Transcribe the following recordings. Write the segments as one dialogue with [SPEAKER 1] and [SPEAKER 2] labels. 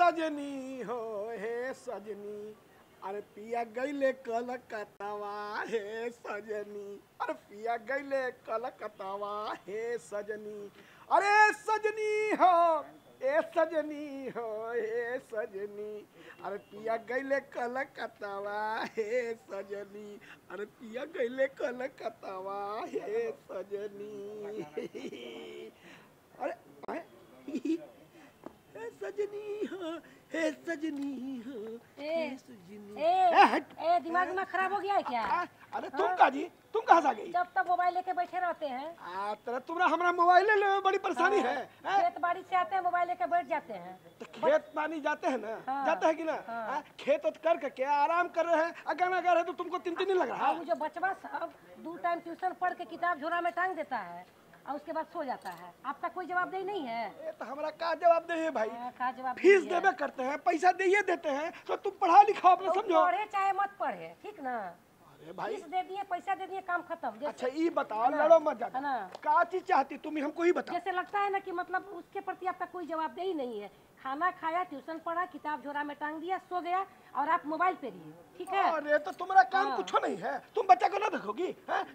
[SPEAKER 1] सजनी हो हे सजनी, अरे पिया गईले कलकत्तावा हे सजनी, अरे पिया गईले कलकत्तावा हे सजनी, अरे सजनी हो ए सजनी हो हे सजनी, अरे पिया गईले कलकत्तावा हे सजनी, अरे पिया गईले कलकत्तावा हे सजनी। अरे हे सजनी हो हे सजनी हो हे सजनी।
[SPEAKER 2] ए दिमाग में खराब हो गया है क्या?
[SPEAKER 1] अरे तुम का जी, तुम कहाँ से आ गई?
[SPEAKER 2] जब तक मोबाइल लेके बैठे रहते हैं।
[SPEAKER 1] तेरा तुम्हारा हमारा मोबाइल ले लो, बड़ी परेशानी है।
[SPEAKER 2] खेत बाड़ी से आते हैं मोबाइल लेके बैठ जाते हैं।
[SPEAKER 1] तो खेत पानी जाते हैं ना, जाते हैं कि ना? खेत कर करके आराम कर रहे हैं, गाना गा रहे हैं, तो तुमको तीन नहीं लग रहा?
[SPEAKER 2] जो बचवा सब 2 टाइम ट्यूशन पढ़ के किताब झोरा में टांग देता है और उसके बाद सो जाता है, आपका कोई जवाबदेही नहीं है?
[SPEAKER 1] ये तो हमारा का जवाबदेही है भाई?
[SPEAKER 2] का जवाब?
[SPEAKER 1] फीस देवे करते हैं, पैसा दिए देते हैं, तो तुम पढ़ा लिखाओ अपना, समझो।
[SPEAKER 2] पढ़े चाहे मत पढ़े, ठीक ना?
[SPEAKER 1] भाई
[SPEAKER 2] फीस दे दिए, पैसा दे दिए, काम खत्म।
[SPEAKER 1] अच्छा ये बताओ, लड़ो मत जाओ, क्या चीज चाहती तुम हमको ही बताओ।
[SPEAKER 2] जैसे लगता है ना कि मतलब उसके प्रति आपका कोई जवाबदेही नहीं है। खाना खाया, ट्यूशन पढ़ा, किताब झोरा में टांग दिया, सो गया और आप मोबाइल पे रहिए, ठीक है?
[SPEAKER 1] अरे तो तुम्हारा काम कुछ नहीं है, तुम बच्चा को ना देखोगी,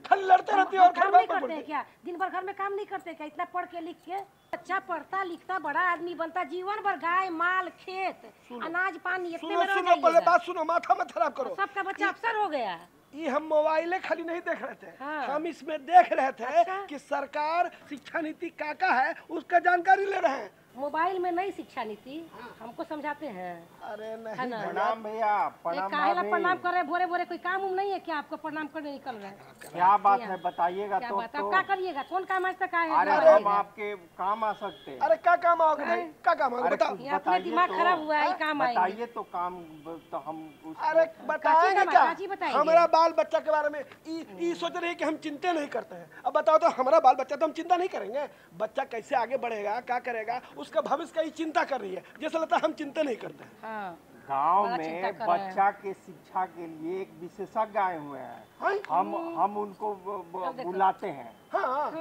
[SPEAKER 1] खाली लड़ते रहती हो और
[SPEAKER 2] काम नहीं करते हैं क्या? दिन भर घर में काम नहीं करते क्या? इतना पढ़ के लिख के बच्चा पढ़ता लिखता बड़ा आदमी बनता, जीवन भर गाय माल खेत अनाज पानी इतने में रह जाइएगा।
[SPEAKER 1] पहले बात सुनो, माथा मत खराब करो।
[SPEAKER 2] सबका बच्चा अफसर हो गया।
[SPEAKER 1] ये हम मोबाइल खाली नहीं देख रहे थे, हम इसमें देख रहे थे कि सरकार शिक्षा नीति क्या है उसका जानकारी ले रहे हैं।
[SPEAKER 2] मोबाइल में नई शिक्षा नीति हमको समझाते हैं।
[SPEAKER 1] अरे नहीं,
[SPEAKER 3] प्रणाम भैया, प्रणाम भाभी।
[SPEAKER 2] प्रणाम कर रहे, भोरे भोरे कोई काम नहीं है क्या आपको? प्रणाम करने निकल रहे हैं,
[SPEAKER 3] क्या बात है बताइएगा? तो
[SPEAKER 2] क्या करिएगा? कौन काम आज तक आया?
[SPEAKER 3] अरे हम आपके काम आ सकते हैं।
[SPEAKER 1] अरे क्या काम आओगे भाई, क्या काम आओगे बताओ?
[SPEAKER 2] अपना दिमाग खराब हुआ है, काम आएंगे।
[SPEAKER 3] बताइए तो काम, तो हम
[SPEAKER 1] अरे बताएंगे क्या? हमारा बाल बच्चा के बारे में ये सोच रहे हैं कि हम चिंता नहीं करते हैं। अब बताओ तो हमारा बाल बच्चा तो हम चिंता नहीं करेंगे? बच्चा कैसे आगे बढ़ेगा, क्या करेगा, उसका भविष्य का ही चिंता कर रही है, जैसे लगता है हम चिंता नहीं करते हैं।
[SPEAKER 3] गांव में बच्चा के शिक्षा के लिए एक विशेषज्ञ आए हुए हैं, हम उनको बुलाते हैं।
[SPEAKER 1] हाँ,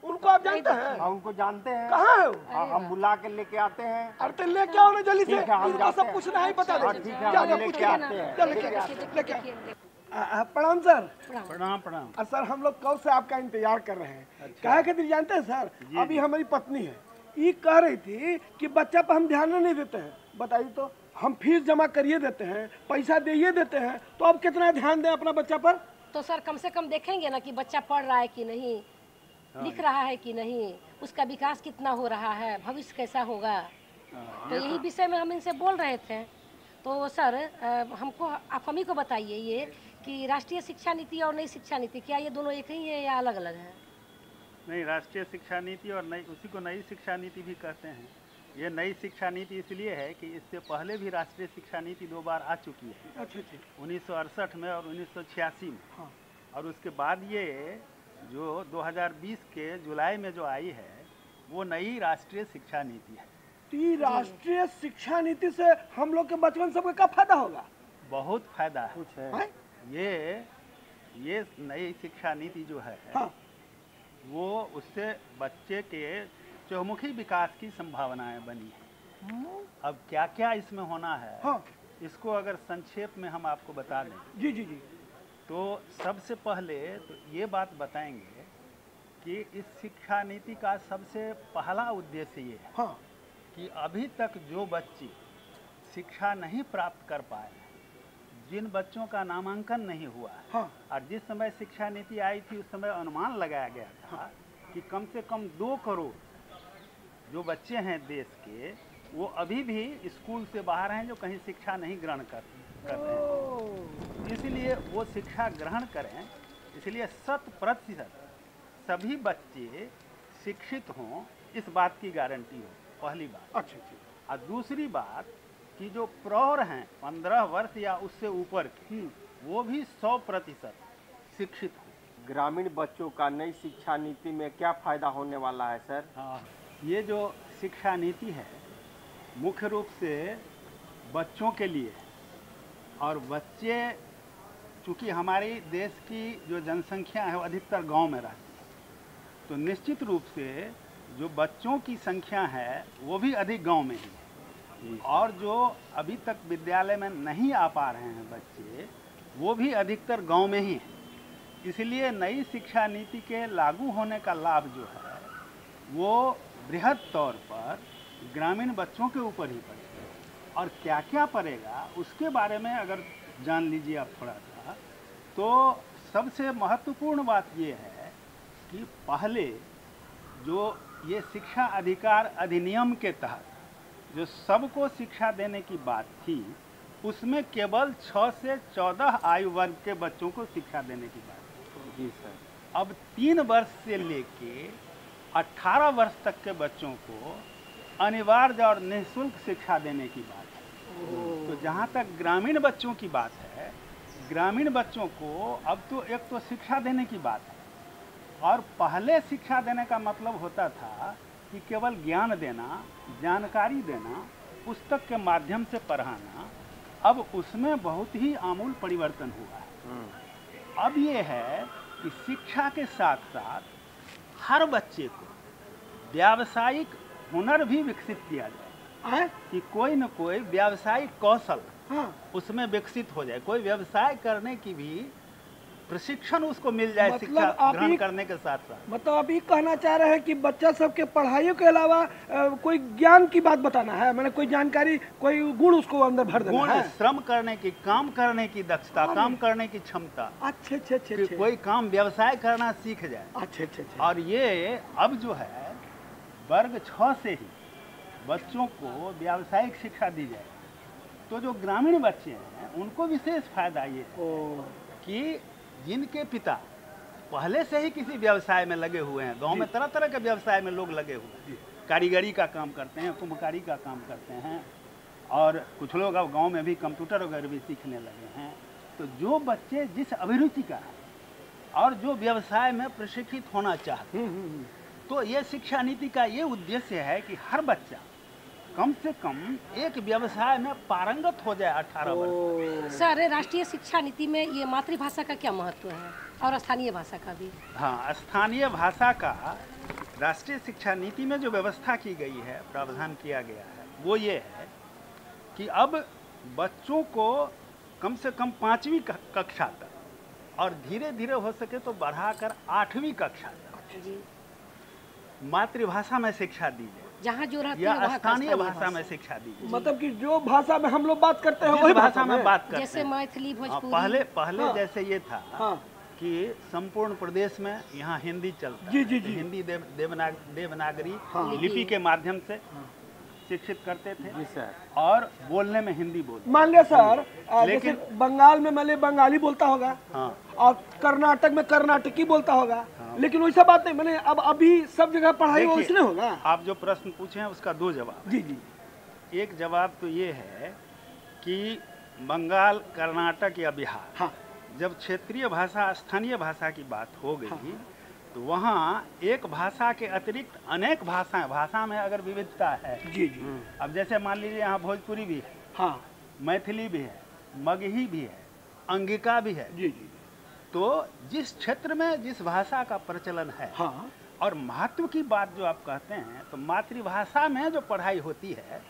[SPEAKER 1] उनको आप जानते हैं?
[SPEAKER 3] हम उनको जानते हैं।
[SPEAKER 1] कहाँ है वो?
[SPEAKER 3] हम बुला के लेके आते हैं।
[SPEAKER 1] अरे तो लेके आओ ना जल्दी से,
[SPEAKER 3] हम
[SPEAKER 1] सब कुछ नहीं पता।
[SPEAKER 3] ठीक है, हम लेके आते हैं।
[SPEAKER 1] प्रणाम सर।
[SPEAKER 3] प्रणाम प्रणाम।
[SPEAKER 1] सर हम लोग कब से आपका इंतजार कर रहे हैं। क्या खातिर जानते हैं सर? अभी हमारी पत्नी है, ये कह रही थी कि बच्चा पर हम ध्यान नहीं देते हैं। बताइए तो, हम फीस जमा करिए देते हैं, पैसा दिए देते हैं, तो अब कितना ध्यान दें अपना बच्चा पर?
[SPEAKER 2] तो सर कम से कम देखेंगे ना कि बच्चा पढ़ रहा है कि नहीं, लिख रहा है कि नहीं, उसका विकास कितना हो रहा है, भविष्य कैसा होगा। तो यही विषय में हम इनसे बोल रहे थे। तो सर हमको, आप हम ही को बताइए ये कि राष्ट्रीय शिक्षा नीति और नई शिक्षा नीति, क्या ये दोनों एक ही है या अलग अलग है?
[SPEAKER 4] नहीं, राष्ट्रीय शिक्षा नीति और नई, उसी को नई शिक्षा नीति भी कहते हैं। ये नई शिक्षा नीति इसलिए है कि इससे पहले भी राष्ट्रीय शिक्षा नीति 2 बार आ चुकी है। 1968 में और 1986 में। और उसके बाद ये जो 2020 के जुलाई में जो आई है वो नई राष्ट्रीय शिक्षा नीति है।
[SPEAKER 1] तो राष्ट्रीय शिक्षा नीति से हम लोग के बचपन सबका क्या फायदा होगा?
[SPEAKER 4] बहुत फायदा है। ये नई शिक्षा नीति जो है वो उससे बच्चे के चहुमुखी विकास की संभावनाएं बनी है। अब क्या क्या इसमें होना है, इसको अगर संक्षेप में हम आपको बता दें।
[SPEAKER 1] जी जी जी।
[SPEAKER 4] तो सबसे पहले तो ये बात बताएंगे कि इस शिक्षा नीति का सबसे पहला उद्देश्य ये है कि अभी तक जो बच्चे शिक्षा नहीं प्राप्त कर पाए, जिन बच्चों का नामांकन नहीं हुआ है, और जिस समय शिक्षा नीति आई थी उस समय अनुमान लगाया गया था कि कम से कम 2 करोड़ जो बच्चे हैं देश के, वो अभी भी स्कूल से बाहर हैं, जो कहीं शिक्षा नहीं ग्रहण कर रहे हैं। इसलिए वो शिक्षा ग्रहण करें, इसलिए 100% सभी बच्चे शिक्षित हों, इस बात की गारंटी हो, पहली बात।
[SPEAKER 1] अच्छा।
[SPEAKER 4] और दूसरी बात कि जो प्रौढ़ हैं 15 वर्ष या उससे ऊपर के, वो भी 100% शिक्षित हो।
[SPEAKER 3] ग्रामीण बच्चों का नई शिक्षा नीति में क्या फायदा होने वाला है सर?
[SPEAKER 4] ये जो शिक्षा नीति है मुख्य रूप से बच्चों के लिए, और बच्चे चूँकि हमारी देश की जो जनसंख्या है वो अधिकतर गांव में रहती है, तो निश्चित रूप से जो बच्चों की संख्या है वो भी अधिक गांव में ही है। और जो अभी तक विद्यालय में नहीं आ पा रहे हैं बच्चे, वो भी अधिकतर गांव में ही हैं। इसलिए नई शिक्षा नीति के लागू होने का लाभ जो है वो बृहद तौर पर ग्रामीण बच्चों के ऊपर ही पड़ेगा। और क्या क्या पड़ेगा उसके बारे में अगर जान लीजिए आप थोड़ा सा, तो सबसे महत्वपूर्ण बात ये है कि पहले जो ये शिक्षा अधिकार अधिनियम के तहत जो सबको शिक्षा देने की बात थी, उसमें केवल 6 से 14 आयु वर्ग के बच्चों को शिक्षा देने की बात थी।
[SPEAKER 3] जी सर।
[SPEAKER 4] अब 3 वर्ष से लेके 18 वर्ष तक के बच्चों को अनिवार्य और निःशुल्क शिक्षा देने की बात है। तो जहाँ तक ग्रामीण बच्चों की बात है, ग्रामीण बच्चों को अब तो एक तो शिक्षा देने की बात है, और पहले शिक्षा देने का मतलब होता था कि केवल ज्ञान देना, जानकारी देना, पुस्तक के माध्यम से पढ़ाना। अब उसमें बहुत ही आमूल परिवर्तन हुआ है। अब ये है कि शिक्षा के साथ साथ हर बच्चे को व्यावसायिक हुनर भी विकसित किया जाए, कि कोई न कोई व्यावसायिक कौशल उसमें विकसित हो जाए, कोई व्यवसाय करने की भी प्रशिक्षण उसको मिल जाए, शिक्षा ग्रहण करने के साथ साथ।
[SPEAKER 1] मतलब आप ये कहना चाह रहे हैं कि बच्चा सबके पढ़ाइयों के अलावा कोई ज्ञान की बात बताना है, मैंने कोई जानकारी, कोई गुण उसको अंदर भर देना है।
[SPEAKER 4] श्रम करने की, काम करने की दक्षता, काम करने की क्षमता।
[SPEAKER 1] अच्छे अच्छे अच्छे।
[SPEAKER 4] कोई काम व्यवसाय करना सीख जाए।
[SPEAKER 1] अच्छे अच्छे।
[SPEAKER 4] और ये अब जो है वर्ग 6 से ही बच्चों को व्यावसायिक शिक्षा दी जाए, तो जो ग्रामीण बच्चे हैं उनको विशेष फायदा ये है कि जिनके पिता पहले से ही किसी व्यवसाय में लगे हुए हैं, गांव में तरह तरह के व्यवसाय में लोग लगे हुए हैं, कारीगरी का काम करते हैं, कुम्भकारी का काम करते हैं, और कुछ लोग अब गांव में भी कंप्यूटर वगैरह भी सीखने लगे हैं। तो जो बच्चे जिस अभिरुचि का है और जो व्यवसाय में प्रशिक्षित होना चाहते हैं, तो ये शिक्षा नीति का ये उद्देश्य है कि हर बच्चा कम से कम एक व्यवसाय में पारंगत हो जाए 18 वर्ष।
[SPEAKER 2] सर, राष्ट्रीय शिक्षा नीति में ये मातृभाषा का क्या महत्व है और स्थानीय भाषा का भी?
[SPEAKER 4] हाँ, स्थानीय भाषा का राष्ट्रीय शिक्षा नीति में जो व्यवस्था की गई है, प्रावधान किया गया है, वो ये है कि अब बच्चों को कम से कम 5वीं कक्षा तक और धीरे धीरे हो सके तो बढ़ाकर 8वीं कक्षा तक मातृभाषा में शिक्षा दी जाए,
[SPEAKER 2] जहाँ जो रहती है
[SPEAKER 4] या स्थानीय भाषा में शिक्षा दी जाए।
[SPEAKER 1] मतलब कि जो भाषा में हम लोग बात करते हैं
[SPEAKER 4] वही भाषा में बात करते हैं,
[SPEAKER 2] जैसे मैथिली, भोजपुरी।
[SPEAKER 4] पहले जैसे ये था कि संपूर्ण प्रदेश में यहाँ हिंदी चलता है। हिंदी देवनागरी लिपि के माध्यम से शिक्षित करते थे।
[SPEAKER 3] जी सर।
[SPEAKER 4] और बोलने में हिंदी बोलते।
[SPEAKER 1] मान लिया सर, लेकिन बंगाल में मान लिया बंगाली बोलता होगा, और कर्नाटक में कर्नाटकी बोलता होगा, लेकिन वैसा बात नहीं। मैंने अब अभी सब जगह पढ़ाई वैसे नहीं होगा।
[SPEAKER 4] आप जो प्रश्न पूछे हैं उसका 2 जवाब।
[SPEAKER 1] जी।
[SPEAKER 4] एक जवाब तो ये है कि बंगाल, कर्नाटक या बिहार, जब क्षेत्रीय भाषा, स्थानीय भाषा की बात हो गई, तो वहाँ एक भाषा के अतिरिक्त अनेक भाषाएं, भाषा में अगर विविधता है।
[SPEAKER 1] जी।
[SPEAKER 4] अब जैसे मान लीजिए यहाँ भोजपुरी भी है, मैथिली भी है, मगही भी है, अंगिका भी है।
[SPEAKER 1] जी।
[SPEAKER 4] तो जिस क्षेत्र में जिस भाषा का प्रचलन है, और महत्व की बात जो आप कहते हैं, तो मातृभाषा में जो पढ़ाई होती है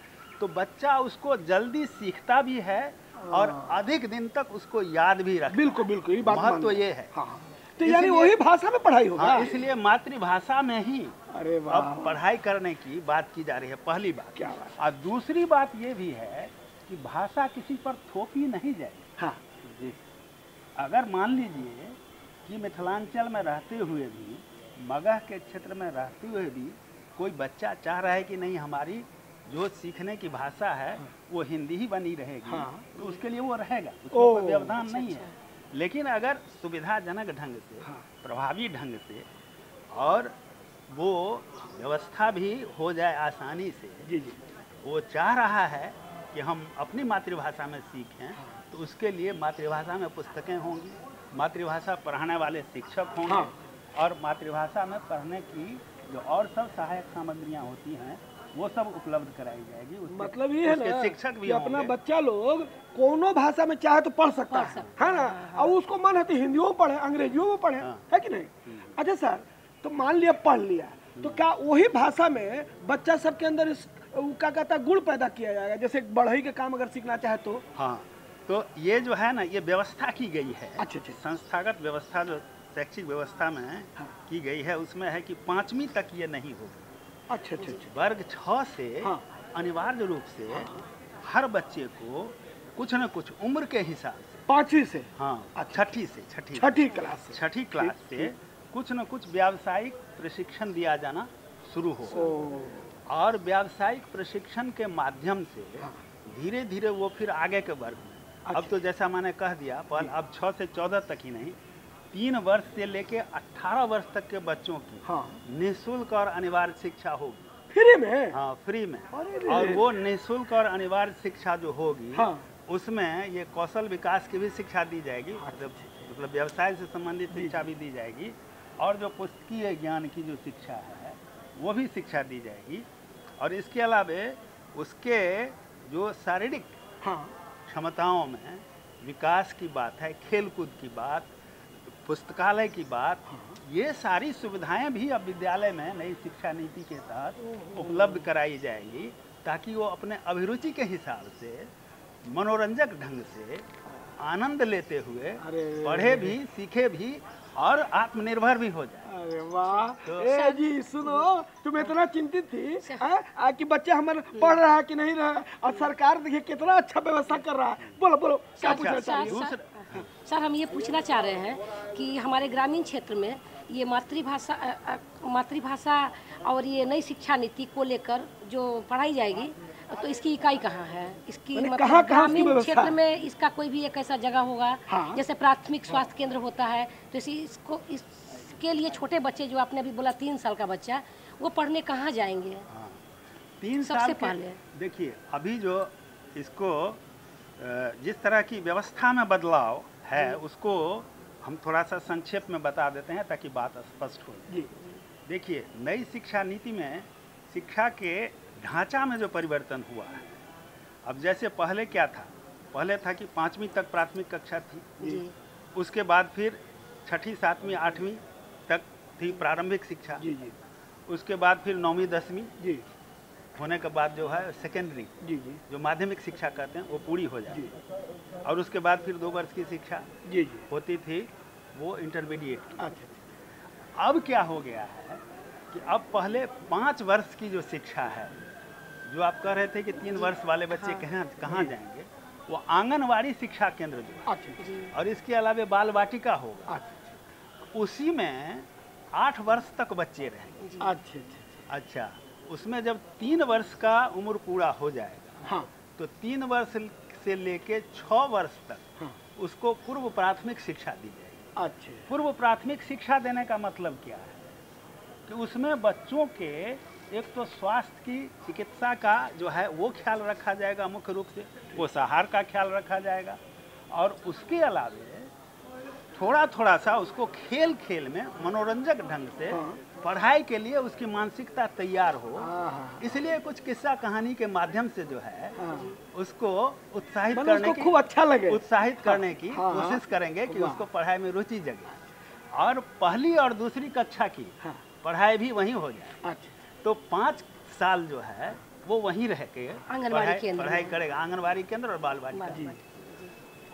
[SPEAKER 4] तो बच्चा उसको जल्दी सीखता भी है और अधिक दिन तक उसको याद भी रखता है।
[SPEAKER 1] बिल्कुल, ये बात
[SPEAKER 4] महत्व ये है।
[SPEAKER 1] तो यानी वही भाषा में पढ़ाई होगा।
[SPEAKER 4] इसलिए मातृभाषा में ही
[SPEAKER 1] अरे वाह,
[SPEAKER 4] अब पढ़ाई करने की बात की जा रही है, पहली बात।
[SPEAKER 1] क्या बात।
[SPEAKER 4] और दूसरी बात ये भी है कि भाषा किसी पर थोपी नहीं जाएगी। अगर मान लीजिए कि मिथिलांचल में रहते हुए भी, मगह के क्षेत्र में रहते हुए भी कोई बच्चा चाह रहा है कि नहीं, हमारी जो सीखने की भाषा है वो हिंदी ही बनी रहेगी, तो उसके लिए वो रहेगा, उसमें कोई व्यवधान नहीं है। लेकिन अगर सुविधाजनक ढंग से, प्रभावी ढंग से, और वो व्यवस्था भी हो जाए आसानी से, वो चाह रहा है कि हम अपनी मातृभाषा में सीखें, तो उसके लिए मातृभाषा में पुस्तकें होंगी, मातृभाषा पढ़ाने वाले शिक्षक होंगे, और मातृभाषा में पढ़ने की जो और सब सहायक सामग्रियां होती हैं वो सब उपलब्ध कराई जाएगी।
[SPEAKER 1] मतलब ये है ना
[SPEAKER 4] शिक्षक भी
[SPEAKER 1] कि अपना बच्चा लोग कोनो भाषा में चाहे तो पढ़ सकता है ना, और उसको मन है तो हिंदियों में पढ़े, अंग्रेजियों में पढ़े, है कि नहीं? अच्छा सर, तो मान लिया पढ़ लिया, तो क्या वही भाषा में बच्चा सबके अंदर वो क्या कहता है गुण पैदा किया जाएगा, जैसे बढ़ई के काम अगर सीखना चाहे तो।
[SPEAKER 4] हाँ, तो ये जो है ना, ये व्यवस्था की गई है।
[SPEAKER 1] अच्छा अच्छा।
[SPEAKER 4] संस्थागत व्यवस्था जो शैक्षिक व्यवस्था में
[SPEAKER 1] हाँ।
[SPEAKER 4] की गई है, उसमें है कि 5वीं तक ये नहीं होगा।
[SPEAKER 1] अच्छा अच्छा अच्छा।
[SPEAKER 4] वर्ग 6 से
[SPEAKER 1] हाँ।
[SPEAKER 4] अनिवार्य रूप से हर बच्चे को कुछ न कुछ उम्र के हिसाब से
[SPEAKER 1] 5वीं से,
[SPEAKER 4] हाँ, छठी
[SPEAKER 1] क्लास से,
[SPEAKER 4] छठी क्लास से कुछ न कुछ व्यावसायिक प्रशिक्षण दिया जाना शुरू हो, और व्यावसायिक प्रशिक्षण के माध्यम से धीरे धीरे वो फिर आगे के वर्ग में, अब तो जैसा मैंने कह दिया, पहले अब 6 से 14 तक ही नहीं, 3 वर्ष से लेके 18 वर्ष तक के बच्चों की निःशुल्क और अनिवार्य शिक्षा होगी।
[SPEAKER 1] फ्री में?
[SPEAKER 4] हाँ, फ्री में। और वो निःशुल्क और अनिवार्य शिक्षा जो होगी, उसमें ये कौशल विकास की भी शिक्षा दी जाएगी, मतलब व्यवसाय से संबंधित शिक्षा भी दी जाएगी, और जो पुस्तकीय ज्ञान की जो शिक्षा है वो भी शिक्षा दी जाएगी। और इसके अलावा उसके जो शारीरिक क्षमताओं में विकास की बात है, खेलकूद की बात, पुस्तकालय की बात, ये सारी सुविधाएं भी अब विद्यालय में नई शिक्षा नीति के तहत उपलब्ध कराई जाएगी, ताकि वो अपने अभिरुचि के हिसाब से मनोरंजक ढंग से आनंद लेते हुए पढ़े भी, सीखे भी और आत्मनिर्भर भी हो जाए।
[SPEAKER 1] अरे वाह। तो जी सुनो, तुम इतना चिंतित थी कि बच्चा हमारे पढ़ रहा है कि नहीं रहा है, और सरकार देखिए कितना अच्छा व्यवस्था कर रहा है। बोलो बोलो क्या पूछना चाह रही हो?
[SPEAKER 2] सर, हम ये पूछना चाह रहे हैं कि हमारे ग्रामीण क्षेत्र में ये मातृभाषा और ये नई शिक्षा नीति को लेकर जो पढ़ाई जाएगी, तो इसकी इकाई कहाँ है? इसकी मतलब ग्रामीण क्षेत्र में इसका कोई भी एक ऐसा जगह होगा? जैसे प्राथमिक स्वास्थ्य केंद्र होता है, तो इसके लिए छोटे बच्चे जो आपने अभी बोला 3 साल का बच्चा, वो पढ़ने कहाँ जाएंगे?
[SPEAKER 4] 3 साल सबसे पहले देखिए, अभी जो इसको जिस तरह की व्यवस्था में बदलाव है, उसको हम थोड़ा सा संक्षेप में बता देते हैं ताकि बात स्पष्ट हो। देखिए, नई शिक्षा नीति में शिक्षा के ढांचा में जो परिवर्तन हुआ है, अब जैसे पहले क्या था, पहले था कि 5वीं तक प्राथमिक कक्षा थी, उसके बाद फिर 6ठी, 7वीं, 8वीं तक थी प्रारंभिक शिक्षा, उसके बाद फिर 9वीं, 10वीं होने के बाद जो है सेकेंडरी, जो माध्यमिक शिक्षा कहते हैं, वो पूरी हो जाती, और उसके बाद फिर 2 वर्ष की शिक्षा होती थी, वो इंटरमीडिएट। अब क्या हो गया है कि अब पहले 5 वर्ष की जो शिक्षा है, जो आप कह रहे थे कि 3 वर्ष वाले बच्चे कहाँ जाएंगे, वो आंगनवाड़ी शिक्षा केंद्र जो है, और इसके अलावा बाल वाटिका होगा, उसी में 8 वर्ष तक बच्चे रहेंगे। अच्छा, उसमें जब 3 वर्ष का उम्र पूरा हो जाएगा, तो 3 वर्ष से लेके 6 वर्ष तक उसको पूर्व प्राथमिक शिक्षा दी जाएगी। पूर्व प्राथमिक शिक्षा देने का मतलब क्या है कि उसमें बच्चों के एक तो स्वास्थ्य की, चिकित्सा का जो है वो ख्याल रखा जाएगा, मुख्य रूप से पोषाहार का ख्याल रखा जाएगा, और उसके अलावा थोड़ा सा उसको खेल खेल में मनोरंजक ढंग से पढ़ाई के लिए उसकी मानसिकता तैयार हो, इसलिए कुछ किस्सा कहानी के माध्यम से जो है उसको उत्साहित करने की,
[SPEAKER 1] खूब अच्छा लगे,
[SPEAKER 4] उत्साहित करने की कोशिश करेंगे कि उसको पढ़ाई में रुचि जगे, और पहली और दूसरी कक्षा की पढ़ाई भी वहीं हो जाए। तो 5 साल जो है वो वहीं रह के पढ़ाई करेगा, आंगनबाड़ी केंद्र और बाल वाटिका।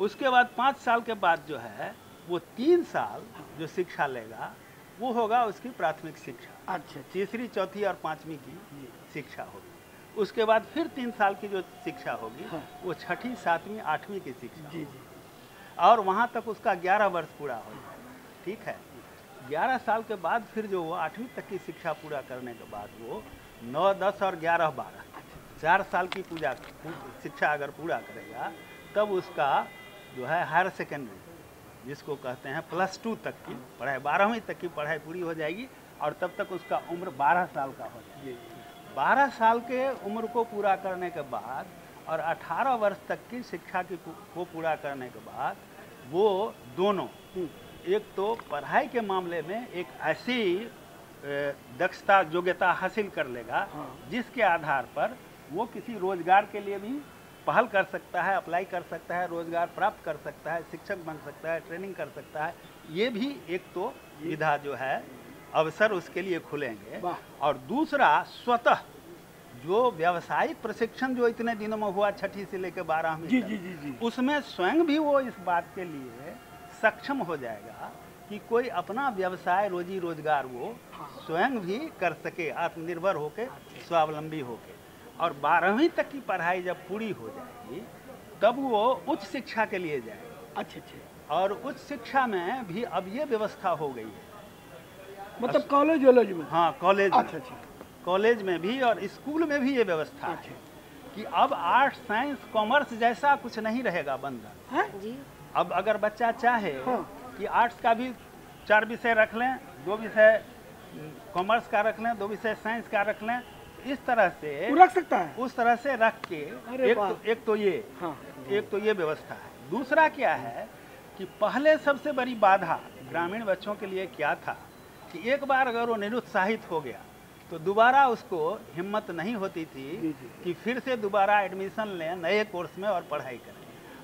[SPEAKER 4] उसके बाद 5 साल के बाद जो है वो 3 साल जो शिक्षा लेगा वो होगा उसकी प्राथमिक शिक्षा। तीसरी, चौथी और 5वीं की शिक्षा होगी। उसके बाद फिर 3 साल की जो शिक्षा होगी वो 6ठी, 7वीं, 8वीं की शिक्षा, और वहाँ तक उसका 11 वर्ष पूरा हो जाएगा। ठीक है, 11 साल के बाद फिर जो वो 8वीं तक की शिक्षा पूरा करने के बाद वो 9, 10 और 11, 12 4 साल की शिक्षा अगर पूरा करेगा, तब उसका जो है हायर सेकेंडरी, जिसको कहते हैं +2 तक की पढ़ाई, 12वीं तक की पढ़ाई पूरी हो जाएगी, और तब तक उसका उम्र 12 साल का हो जाएगा। 12 साल के उम्र को पूरा करने के बाद और 18 वर्ष तक की शिक्षा को पूरा करने के बाद वो दोनों, एक तो पढ़ाई के मामले में एक ऐसी दक्षता, योग्यता हासिल कर लेगा जिसके आधार पर वो किसी रोजगार के लिए भी पहल कर सकता है, अप्लाई कर सकता है, रोजगार प्राप्त कर सकता है, शिक्षक बन सकता है, ट्रेनिंग कर सकता है। ये भी एक तो विधा जो है अवसर उसके लिए खुलेंगे, और दूसरा स्वतः जो व्यावसायिक प्रशिक्षण जो इतने दिनों में हुआ 6ठी से लेकर 12वीं
[SPEAKER 1] जी
[SPEAKER 4] तक,
[SPEAKER 1] जी जी जी
[SPEAKER 4] उसमें स्वयं भी वो इस बात के लिए सक्षम हो जाएगा कि कोई अपना व्यवसाय रोजी रोजगार वो स्वयं भी कर सके, आत्मनिर्भर होके, स्वावलंबी होके। और 12वीं तक की पढ़ाई जब पूरी हो जाएगी तब वो उच्च शिक्षा के लिए जाएगा।
[SPEAKER 1] अच्छा अच्छा,
[SPEAKER 4] और उच्च शिक्षा में भी अब ये व्यवस्था हो गई है,
[SPEAKER 1] मतलब कॉलेज वॉलेज में?
[SPEAKER 4] हाँ कॉलेज
[SPEAKER 1] अच्छा
[SPEAKER 4] में,
[SPEAKER 1] अच्छा
[SPEAKER 4] कॉलेज में भी और स्कूल में भी ये व्यवस्था है
[SPEAKER 1] अच्छा।
[SPEAKER 4] कि अब आर्ट साइंस कॉमर्स जैसा कुछ नहीं रहेगा बंधन।
[SPEAKER 1] हैं?
[SPEAKER 2] जी
[SPEAKER 4] अब अगर बच्चा चाहे
[SPEAKER 1] हाँ।
[SPEAKER 4] कि आर्ट्स का भी 4 विषय रख लें, 2 विषय कॉमर्स का रख लें, 2 विषय साइंस का रख लें, इस तरह से
[SPEAKER 1] वो रख सकता है?
[SPEAKER 4] उस तरह से रख के
[SPEAKER 1] अरे वाह।
[SPEAKER 4] एक तो ये,
[SPEAKER 1] हाँ
[SPEAKER 4] एक तो ये व्यवस्था है। दूसरा क्या है कि पहले सबसे बड़ी बाधा ग्रामीण बच्चों के लिए क्या था कि एक बार अगर वो निरुत्साहित हो गया तो दोबारा उसको हिम्मत नहीं होती थी
[SPEAKER 1] जी, जी।
[SPEAKER 4] कि फिर से दोबारा एडमिशन लें नए कोर्स में और पढ़ाई करें।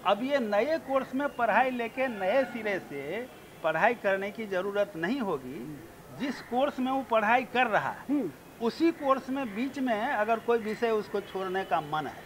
[SPEAKER 4] अब ये नए कोर्स में पढ़ाई लेके नए सिरे से पढ़ाई करने की ज़रूरत नहीं होगी। जिस कोर्स में वो पढ़ाई कर रहा है उसी कोर्स में बीच में अगर कोई विषय उसको छोड़ने का मन है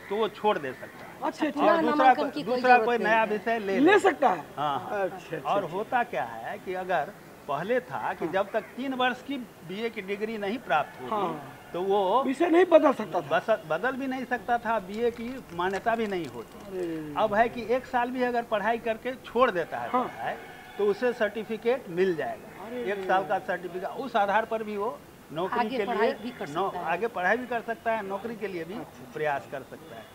[SPEAKER 4] तो वो छोड़ दे सकता है।
[SPEAKER 1] अच्छा अच्छा,
[SPEAKER 4] और
[SPEAKER 2] नामांकन की कोई
[SPEAKER 4] दूसरा
[SPEAKER 2] जरूरत
[SPEAKER 4] कोई
[SPEAKER 2] नहीं
[SPEAKER 4] नया
[SPEAKER 2] है।
[SPEAKER 4] विषय ले
[SPEAKER 1] ले सकता है?
[SPEAKER 4] हाँ।
[SPEAKER 1] अच्छा
[SPEAKER 4] और होता क्या है कि अगर पहले था कि जब तक 3 वर्ष की बीए की डिग्री नहीं प्राप्त होगी
[SPEAKER 1] हाँ।
[SPEAKER 4] तो वो
[SPEAKER 1] विषय नहीं बदल सकता था?
[SPEAKER 4] बदल भी नहीं सकता था, बीए की मान्यता भी नहीं होती। अब है कि 1 साल भी अगर पढ़ाई करके छोड़ देता है
[SPEAKER 1] हाँ।
[SPEAKER 4] पढ़ाई तो उसे सर्टिफिकेट मिल जाएगा, 1 साल का सर्टिफिकेट। उस आधार पर भी वो नौकरी
[SPEAKER 2] आगे
[SPEAKER 4] के
[SPEAKER 2] पढ़ाई
[SPEAKER 4] लिए
[SPEAKER 2] भी कर सकता है।
[SPEAKER 4] आगे पढ़ाई भी कर सकता है, नौकरी के लिए भी प्रयास कर सकता है।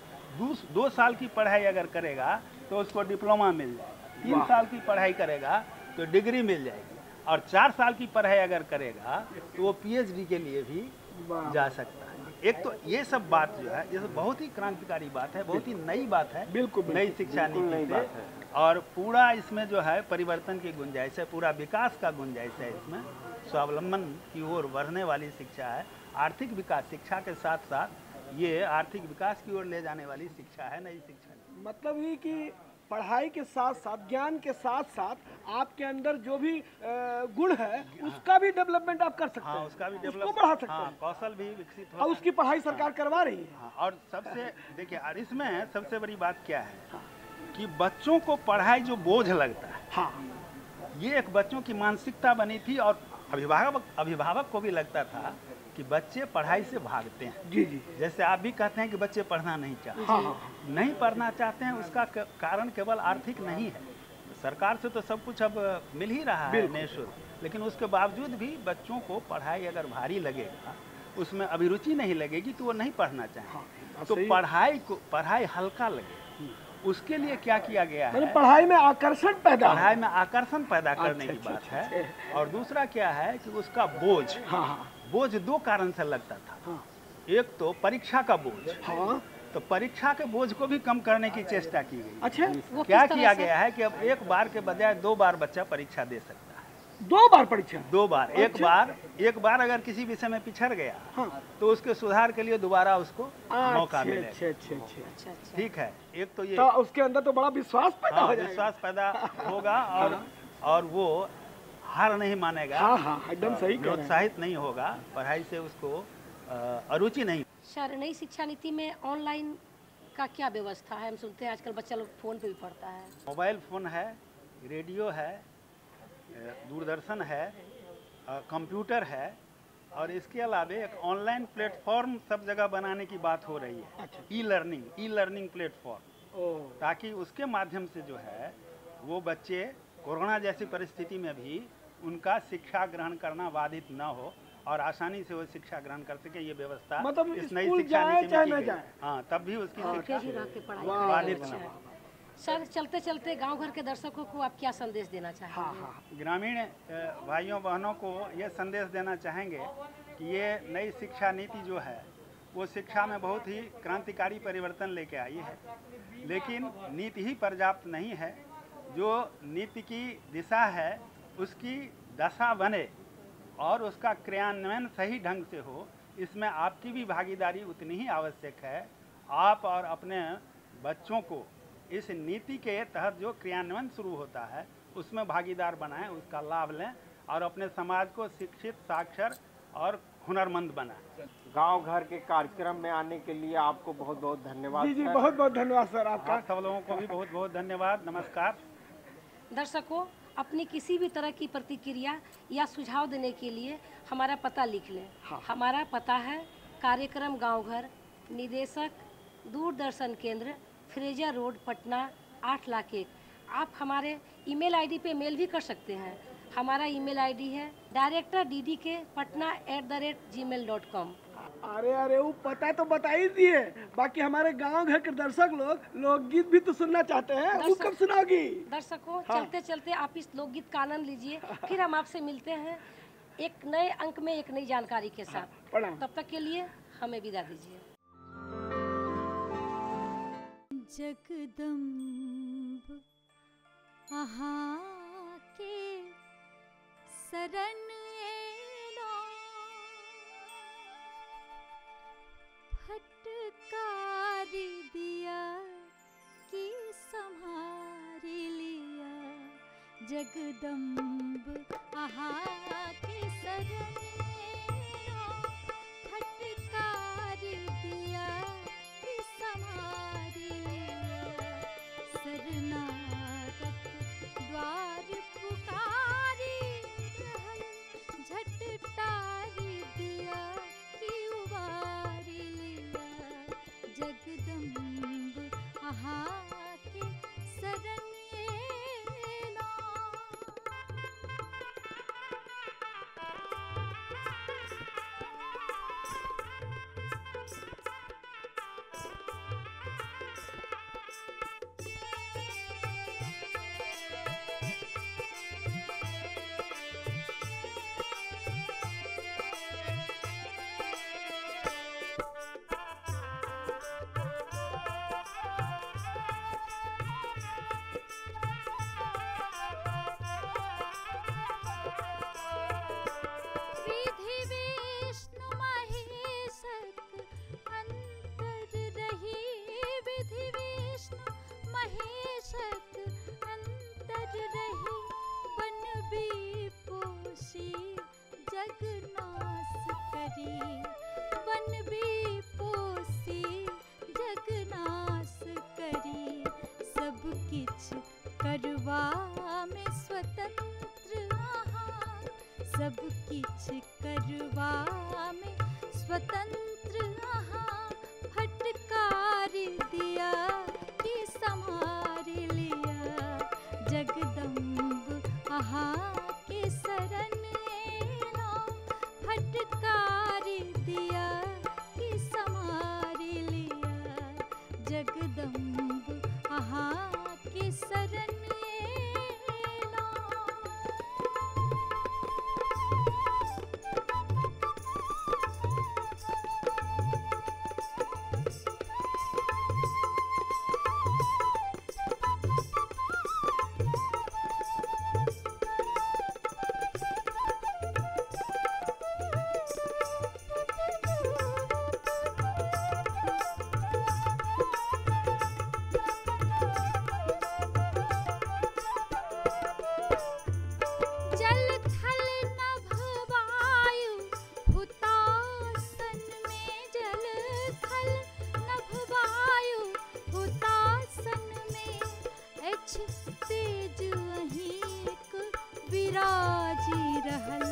[SPEAKER 4] 2 साल की पढ़ाई अगर करेगा तो उसको डिप्लोमा मिल जाएगा, 3 साल की पढ़ाई करेगा तो डिग्री मिल जाएगी, और 4 साल की पढ़ाई अगर करेगा तो वो पीएचडी के लिए भी जा सकता है। एक तो ये सब बात जो है ये सब बहुत ही क्रांतिकारी बात है, बहुत ही नई बात है,
[SPEAKER 1] बिल्कुल,
[SPEAKER 4] नई शिक्षा नीति से, और पूरा इसमें जो है परिवर्तन की गुंजाइश है, पूरा विकास का गुंजाइश है। इसमें स्वावलंबन की ओर बढ़ने वाली शिक्षा है, आर्थिक विकास, शिक्षा के साथ साथ ये आर्थिक विकास की ओर ले जाने वाली शिक्षा है, नई शिक्षा।
[SPEAKER 1] मतलब ये कि पढ़ाई के साथ साथ, ज्ञान के साथ साथ आपके अंदर जो भी गुण है उसका भी डेवलपमेंट आप कर सकते हैं।
[SPEAKER 4] हाँ, उसका भी
[SPEAKER 1] उसको
[SPEAKER 4] डेवलप,
[SPEAKER 1] बढ़ा सकते
[SPEAKER 4] हाँ,
[SPEAKER 1] हैं,
[SPEAKER 4] कौशल भी विकसित
[SPEAKER 1] और
[SPEAKER 4] होता
[SPEAKER 1] उसकी पढ़ाई सरकार करवा रही है।
[SPEAKER 4] हाँ, और सबसे देखिए, और इसमें सबसे बड़ी बात क्या है कि बच्चों को पढ़ाई जो बोझ लगता है,
[SPEAKER 1] हाँ
[SPEAKER 4] ये एक बच्चों की मानसिकता बनी थी, और अभिभावक को भी लगता था कि बच्चे पढ़ाई से भागते हैं।
[SPEAKER 1] जी जी,
[SPEAKER 4] जैसे आप भी कहते हैं कि बच्चे पढ़ना नहीं चाहते,
[SPEAKER 1] हाँ हाँ
[SPEAKER 4] नहीं पढ़ना चाहते हैं, उसका कारण केवल आर्थिक नहीं है। सरकार से तो सब कुछ अब मिल ही रहा है निःशुल्क, लेकिन उसके बावजूद भी बच्चों को पढ़ाई अगर भारी लगेगा, उसमें अभिरुचि नहीं लगेगी तो वो नहीं पढ़ना चाहेंगे। तो पढ़ाई हल्का लगे उसके लिए क्या किया गया है,
[SPEAKER 1] पढ़ाई में आकर्षण पैदा,
[SPEAKER 4] पढ़ाई में आकर्षण पैदा करने की बात है। और दूसरा क्या है कि उसका बोझ,
[SPEAKER 1] हाँ हाँ
[SPEAKER 4] बोझ 2 कारण से लगता था। एक तो परीक्षा का बोझ,
[SPEAKER 1] हाँ,
[SPEAKER 4] तो परीक्षा के बोझ को भी कम करने की चेष्टा की गई।
[SPEAKER 1] अच्छा,
[SPEAKER 2] वो
[SPEAKER 4] क्या
[SPEAKER 2] किस तरह
[SPEAKER 4] किया
[SPEAKER 2] से?
[SPEAKER 4] गया है कि अब 1 बार के बजाय 2 बार बच्चा परीक्षा दे सकता है।
[SPEAKER 1] 2 बार परीक्षा?
[SPEAKER 4] 2 बार, एक बार अगर किसी विषय में पिछड़ गया
[SPEAKER 1] हाँ।
[SPEAKER 4] तो उसके सुधार के लिए दोबारा उसको मौका
[SPEAKER 1] अच्छा
[SPEAKER 4] मिलेगा।
[SPEAKER 1] अच्छा अच्छा अच्छा,
[SPEAKER 2] अच्छा अच्छा।
[SPEAKER 4] ठीक है, एक तो ये,
[SPEAKER 1] तो उसके अंदर तो बड़ा विश्वास पैदा
[SPEAKER 4] हाँ,
[SPEAKER 1] हो जाएगा।
[SPEAKER 4] विश्वास पैदा होगा, और वो हार नहीं मानेगा,
[SPEAKER 1] हाँ हाँ एकदम सही कह रहे हैं।
[SPEAKER 4] निरुत्साहित नहीं होगा, पढ़ाई से उसको अरुचि नहीं।
[SPEAKER 2] सर, नई शिक्षा नीति में ऑनलाइन का क्या व्यवस्था है? हम सुनते हैं आजकल बच्चा लोग फोन पे भी पढ़ता है।
[SPEAKER 4] मोबाइल फ़ोन है, रेडियो है, दूरदर्शन है, कंप्यूटर है, और इसके अलावा एक ऑनलाइन प्लेटफॉर्म सब जगह बनाने की बात हो रही है।
[SPEAKER 1] अच्छा।
[SPEAKER 4] ई लर्निंग प्लेटफॉर्म, ताकि उसके माध्यम से जो है वो बच्चे कोरोना जैसी परिस्थिति में भी उनका शिक्षा ग्रहण करना बाधित न हो और आसानी से वो शिक्षा ग्रहण कर सके। ये व्यवस्था
[SPEAKER 1] मतलब
[SPEAKER 4] इस नई
[SPEAKER 1] स्कूल
[SPEAKER 4] शिक्षा
[SPEAKER 1] जाए
[SPEAKER 4] नीति
[SPEAKER 1] चाहे
[SPEAKER 4] में
[SPEAKER 1] न
[SPEAKER 4] की गई।
[SPEAKER 1] जाए।
[SPEAKER 4] हाँ, तब भी उसकी शिक्षा
[SPEAKER 2] फिर ही रह के पढ़ाई
[SPEAKER 1] वाह,
[SPEAKER 4] बाधित
[SPEAKER 2] करना
[SPEAKER 4] न
[SPEAKER 2] अच्छा
[SPEAKER 4] हो।
[SPEAKER 2] है। सर, चलते चलते गांव घर के दर्शकों को आप क्या संदेश देना चाहेंगे?
[SPEAKER 1] हाँ हाँ,
[SPEAKER 4] ग्रामीण भाइयों बहनों को ये संदेश देना चाहेंगे कि ये नई शिक्षा नीति जो है वो शिक्षा में बहुत ही क्रांतिकारी परिवर्तन लेके आई है, लेकिन नीति ही पर्याप्त नहीं है। जो नीति की दिशा है उसकी दशा बने और उसका क्रियान्वयन सही ढंग से हो, इसमें आपकी भी भागीदारी उतनी ही आवश्यक है। आप और अपने बच्चों को इस नीति के तहत जो क्रियान्वयन शुरू होता है उसमें भागीदार बनाएं, उसका लाभ लें और अपने समाज को शिक्षित, साक्षर और हुनरमंद बना।
[SPEAKER 3] गांव घर के कार्यक्रम में आने के लिए आपको बहुत बहुत धन्यवाद।
[SPEAKER 1] जी
[SPEAKER 3] सर।
[SPEAKER 1] बहुत बहुत धन्यवाद सर आपका।
[SPEAKER 4] आप सब लोगों को भी बहुत बहुत धन्यवाद। नमस्कार।
[SPEAKER 2] दर्शकों, अपनी किसी भी तरह की प्रतिक्रिया या सुझाव देने के लिए हमारा पता लिख लें। हमारा पता है कार्यक्रम गांव घर, निदेशक दूरदर्शन केंद्र, फ्रेजर रोड, पटना 8,01,000। आप हमारे ईमेल आईडी पे मेल भी कर सकते हैं। हमारा ईमेल आईडी है directorddk.patna@gmail.com।
[SPEAKER 1] अरे वो पता तो बता ही दिए, बाकी हमारे गांव घर के दर्शक लोग लोकगीत भी तो सुनना चाहते हैं, वो कब सुनाओगी?
[SPEAKER 2] दर्शकों, चलते चलते आप इस लोकगीत का आनंद लीजिए, फिर हम आपसे मिलते हैं एक नए अंक में एक नई जानकारी के साथ। तब तक के लिए हमें विदा दीजिए।
[SPEAKER 5] जगदम्ब आहा के शरण एलो, फटकारी दिया कि संहारी लिया। जगदम्ब आहा के शरण एलो, फटकारी दिया कि संहारी लिया। शरणागत द्वार पुकारी रहल, झट टारी दिया कि उबारी लिया। जगदम्ब आहा के शरण एलो। विधि विष्णु महेशक अंतर रही, विधि विष्णु महेशक अंतर रही। बन भी पोषी जगनाश करी, बन भी पोषी जगनाश करी। सब किछ करवा में स्वतंत्र आहा, सब किछ करवा में स्वतंत्र आहा। फटकार दिया कि संहार लिया। जगदम्ब आहा के शरण एलो, फटकार दिया कि संहार लिया। जगदम्ब आहा के शरण एलो। जल थल नभ वायु हुतासन में, जल थल नभ वायु हुतासन में। एछ तेज अहीक विराजी रहल,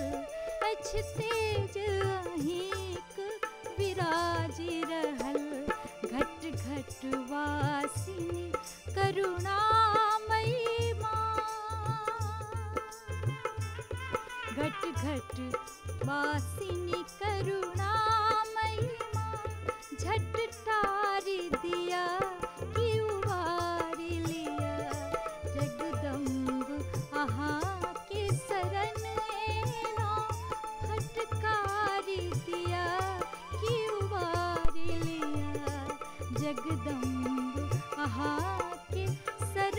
[SPEAKER 5] एछ तेज अहीक विराजी रहल। घट घट वासिनी करुणामयी माँ, घट घट वासिनी करुणामयी माँ। झट टारी दिया कि उबारी लिया। जगदम्ब आहा के शरण एलो, फटकारी दिया कि उबारी लिया। जगदम्ब आहा के शरण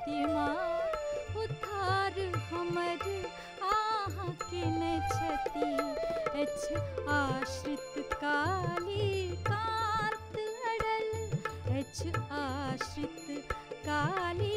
[SPEAKER 5] छति माँ उतार हमर आह के न छति एछ आश्रित काली कांत अड़ल एछ आश्रित काली